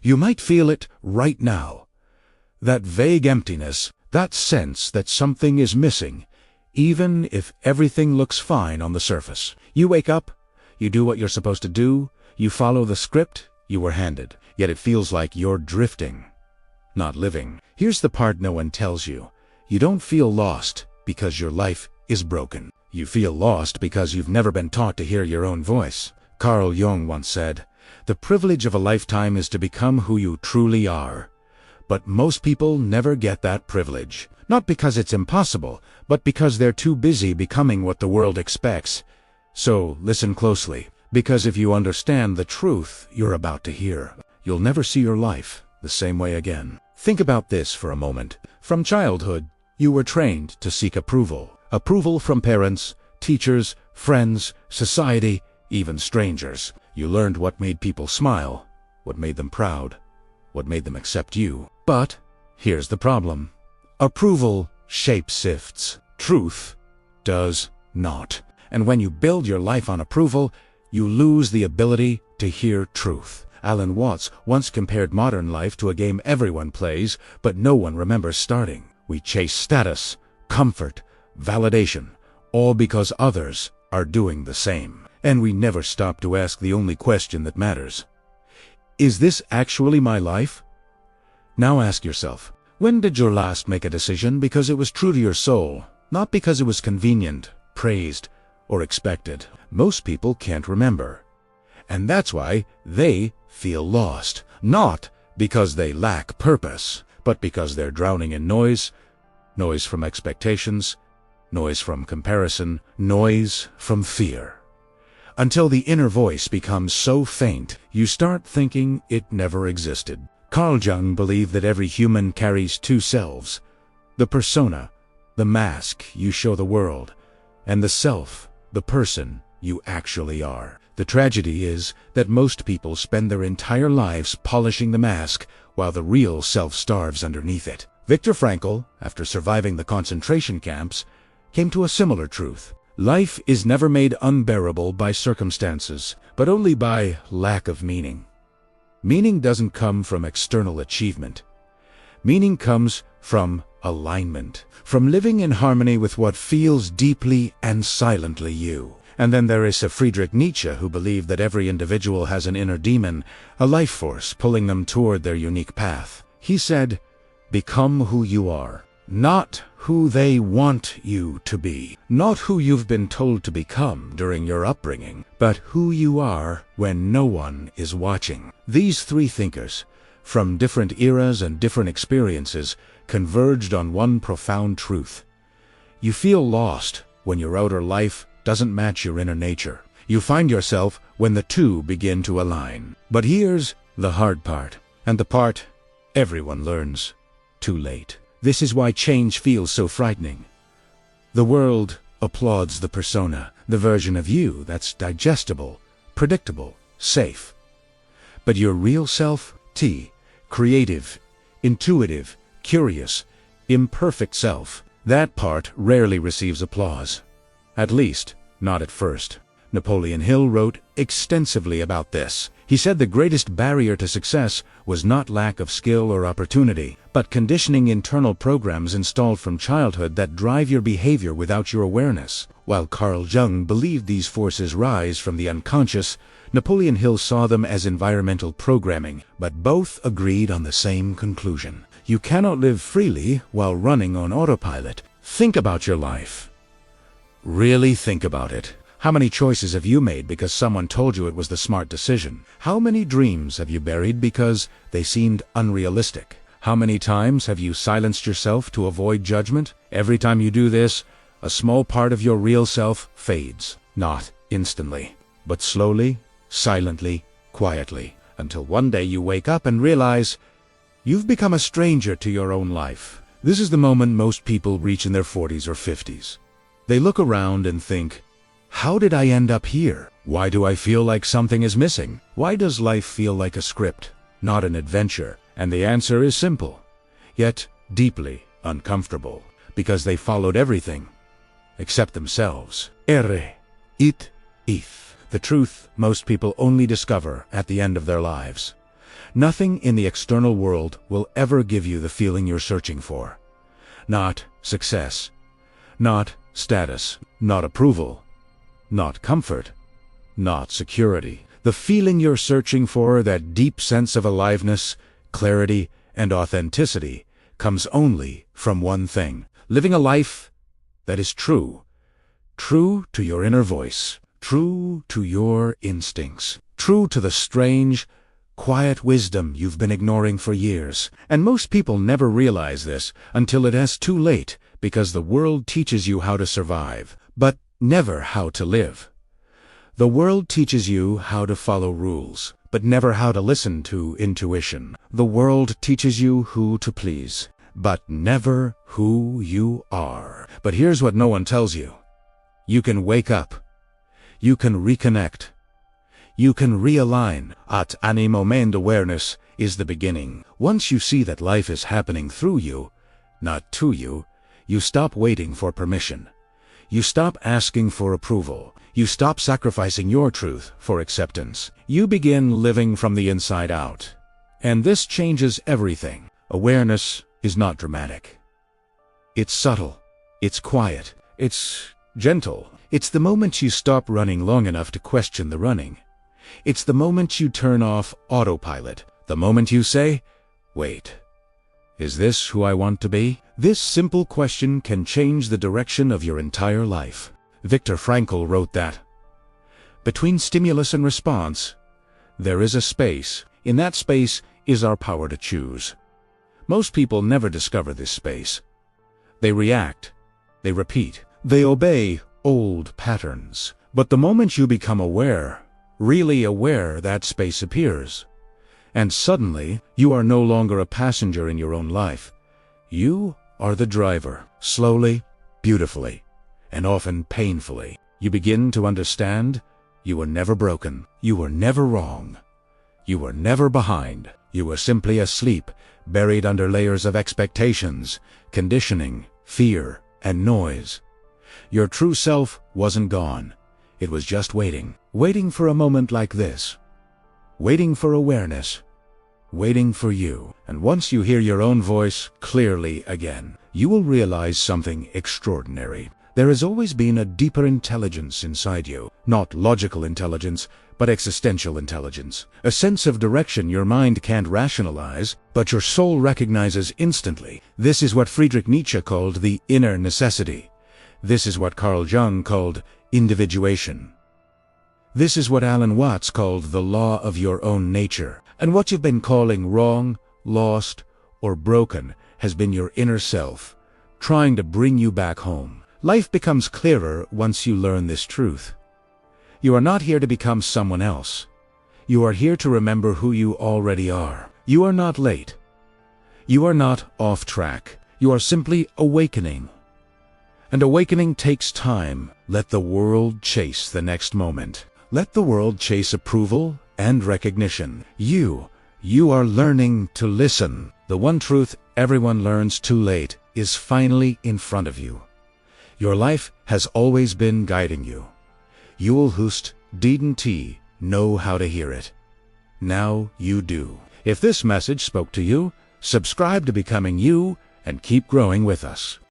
You might feel it right now. That vague emptiness, that sense that something is missing, even if everything looks fine on the surface. You wake up, you do what you're supposed to do, you follow the script you were handed, yet it feels like you're drifting, not living. Here's the part no one tells you. You don't feel lost because your life is broken. You feel lost because you've never been taught to hear your own voice. Carl Jung once said, "The privilege of a lifetime is to become who you truly are." But most people never get that privilege. Not because it's impossible, but because they're too busy becoming what the world expects. So listen closely, because if you understand the truth you're about to hear, you'll never see your life the same way again. Think about this for a moment. From childhood, you were trained to seek approval. Approval from parents, teachers, friends, society, even strangers. You learned what made people smile, what made them proud, what made them accept you. But here's the problem. Approval shape-shifts. Truth does not. And when you build your life on approval, you lose the ability to hear truth. Alan Watts once compared modern life to a game everyone plays, but no one remembers starting. We chase status, comfort, validation, all because others are doing the same. And we never stop to ask the only question that matters. Is this actually my life? Now ask yourself, when did you last make a decision because it was true to your soul, not because it was convenient, praised, or expected? Most people can't remember. And that's why they feel lost. Not because they lack purpose, but because they're drowning in noise. Noise from expectations, noise from comparison, noise from fear. Until the inner voice becomes so faint, you start thinking it never existed. Carl Jung believed that every human carries two selves: the persona, the mask you show the world, and the self, the person you actually are. The tragedy is that most people spend their entire lives polishing the mask while the real self starves underneath it. Viktor Frankl, after surviving the concentration camps, came to a similar truth. Life is never made unbearable by circumstances, but only by lack of meaning. Meaning doesn't come from external achievement. Meaning comes from alignment, from living in harmony with what feels deeply and silently you. And then there is Friedrich Nietzsche, who believed that every individual has an inner demon, a life force pulling them toward their unique path. He said, "Become who you are, not who they want you to be, not who you've been told to become during your upbringing, but who you are when no one is watching." These three thinkers, from different eras and different experiences, converged on one profound truth. You feel lost when your outer life doesn't match your inner nature. You find yourself when the two begin to align. But here's the hard part, and the part everyone learns too late. This is why change feels so frightening. The world applauds the persona, the version of you that's digestible, predictable, safe. But your real self, creative, intuitive, curious, imperfect self, that part rarely receives applause. At least, not at first. Napoleon Hill wrote extensively about this. He said the greatest barrier to success was not lack of skill or opportunity, but conditioning internal programs installed from childhood that drive your behavior without your awareness. While Carl Jung believed these forces rise from the unconscious, Napoleon Hill saw them as environmental programming, but both agreed on the same conclusion. You cannot live freely while running on autopilot. Think about your life. Really think about it. How many choices have you made because someone told you it was the smart decision? How many dreams have you buried because they seemed unrealistic? How many times have you silenced yourself to avoid judgment? Every time you do this, a small part of your real self fades. Not instantly, but slowly, silently, quietly, until one day you wake up and realize you've become a stranger to your own life. This is the moment most people reach in their 40s or 50s. They look around and think, how did I end up here? Why do I feel like something is missing? Why does life feel like a script, not an adventure? And the answer is simple, yet deeply uncomfortable, because they followed everything except themselves. If. The truth most people only discover at the end of their lives. Nothing in the external world will ever give you the feeling you're searching for. Not success, not status, not approval, not comfort, not security. The feeling you're searching for, that deep sense of aliveness, clarity, and authenticity, comes only from one thing: living a life that is true. True to your inner voice, true to your instincts, true to the strange, quiet wisdom you've been ignoring for years. And most people never realize this until it is too late, because the world teaches you how to survive, but never how to live. The world teaches you how to follow rules, but never how to listen to intuition. The world teaches you who to please, but never who you are. But here's what no one tells you. You can wake up. You can reconnect. You can realign. At any moment, awareness is the beginning. Once you see that life is happening through you, not to you, you stop waiting for permission. You stop asking for approval. You stop sacrificing your truth for acceptance. You begin living from the inside out. And this changes everything. Awareness is not dramatic. It's subtle. It's quiet. It's gentle. It's the moment you stop running long enough to question the running. It's the moment you turn off autopilot. The moment you say, "Wait, is this who I want to be?" This simple question can change the direction of your entire life. Viktor Frankl wrote that between stimulus and response, there is a space. In that space is our power to choose. Most people never discover this space. They react, they repeat, they obey old patterns. But the moment you become aware, really aware, that space appears. And suddenly, you are no longer a passenger in your own life. You are the driver. Slowly, beautifully, and often painfully, you begin to understand you were never broken. You were never wrong. You were never behind. You were simply asleep, buried under layers of expectations, conditioning, fear, and noise. Your true self wasn't gone. It was just waiting. Waiting for a moment like this. Waiting for awareness. Waiting for you. And once you hear your own voice clearly again, you will realize something extraordinary. There has always been a deeper intelligence inside you. Not logical intelligence, but existential intelligence. A sense of direction your mind can't rationalize, but your soul recognizes instantly. This is what Friedrich Nietzsche called the inner necessity. This is what Carl Jung called individuation. This is what Alan Watts called the law of your own nature. And what you've been calling wrong, lost, or broken has been your inner self, trying to bring you back home. Life becomes clearer once you learn this truth. You are not here to become someone else. You are here to remember who you already are. You are not late. You are not off track. You are simply awakening. And awakening takes time. Let the world chase the next moment. Let the world chase approval and recognition. You are learning to listen. The one truth everyone learns too late is finally in front of you. Your life has always been guiding you. You will hust didn't know how to hear it. Now you do. If this message spoke to you, subscribe to Becoming You and keep growing with us.